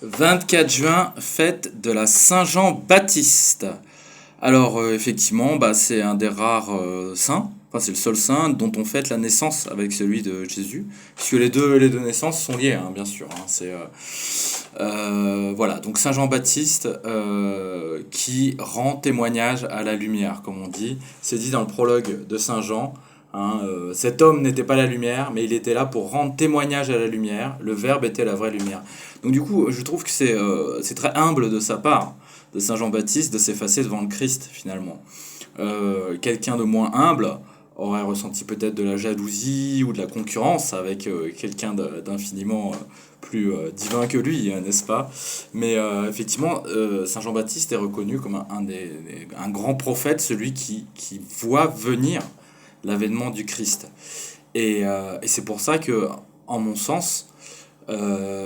24 juin, fête de la Saint-Jean-Baptiste. Alors effectivement, c'est un des rares saints, enfin c'est le seul saint dont on fête la naissance avec celui de Jésus, puisque les deux naissances sont liées, hein, bien sûr. Hein, voilà, donc Saint Jean-Baptiste qui rend témoignage à la lumière, comme on dit. C'est dit dans le prologue de Saint Jean. Hein, cet homme n'était pas la lumière, mais il était là pour rendre témoignage à la lumière. Le Verbe était la vraie lumière. Donc du coup, je trouve que c'est très humble de sa part, de Saint Jean-Baptiste, de s'effacer devant le Christ, finalement. Quelqu'un de moins humble aurait ressenti peut-être de la jalousie ou de la concurrence avec quelqu'un d'infiniment plus divin que lui, n'est-ce pas? Mais effectivement, Saint Jean-Baptiste est reconnu comme un grand prophète, celui qui voit venir l'avènement du Christ. Et c'est pour ça que, en mon sens,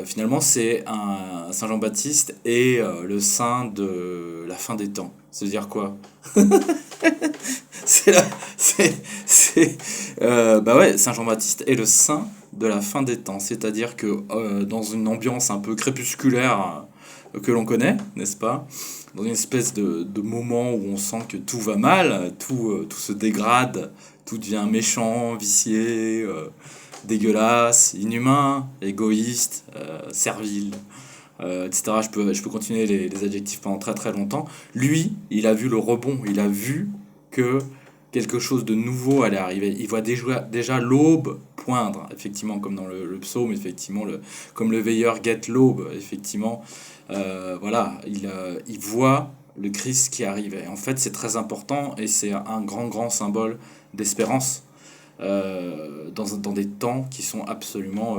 finalement, Saint Jean-Baptiste est le saint de la fin des temps. Ça veut dire quoi? c'est la- c'est, Bah ouais, Saint Jean-Baptiste est le saint de la fin des temps. C'est-à-dire que dans une ambiance un peu crépusculaire que l'on connaît, n'est-ce pas? Dans une espèce de moment où on sent que tout va mal, tout se dégrade, tout devient méchant, vicié, dégueulasse, inhumain, égoïste, servile, etc. Je peux continuer les adjectifs pendant très très longtemps. Lui, il a vu le rebond, il a vu que quelque chose de nouveau allait arriver. Il voit déjà l'aube poindre, effectivement, comme dans le psaume, effectivement, comme le veilleur guette l'aube, effectivement. Voilà, il voit le Christ qui arrive. Et en fait, c'est très important et c'est un grand, grand symbole d'espérance dans des temps qui sont absolument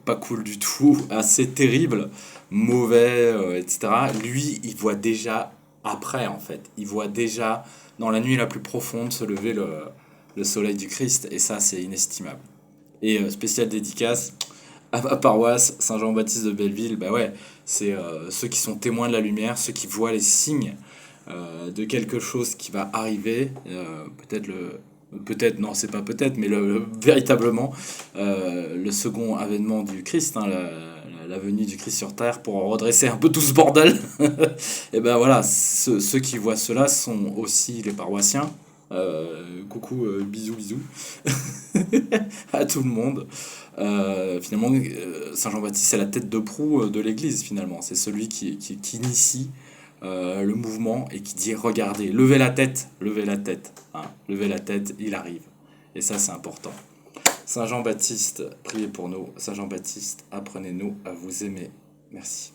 pas cool du tout, assez terribles, mauvais, etc. Lui, il voit déjà après, en fait. Il voit déjà, dans la nuit la plus profonde, se lever le soleil du Christ, et ça, c'est inestimable. Et spéciale dédicace à ma paroisse Saint-Jean-Baptiste de Belleville, bah ouais, c'est ceux qui sont témoins de la lumière, ceux qui voient les signes de quelque chose qui va arriver, peut-être, non, c'est pas peut-être, mais véritablement le second avènement du Christ, hein, la venue du Christ sur terre pour redresser un peu tout ce bordel. Et ben voilà, ceux qui voient cela sont aussi les paroissiens. Coucou, bisous, bisous à tout le monde. Finalement, Saint Jean-Baptiste, c'est la tête de proue de l'Église, finalement. C'est celui qui initie le mouvement et qui dit regardez, levez la tête, hein, levez la tête, il arrive. Et ça, c'est important. Saint Jean-Baptiste, priez pour nous. Saint Jean-Baptiste, apprenez-nous à vous aimer. Merci.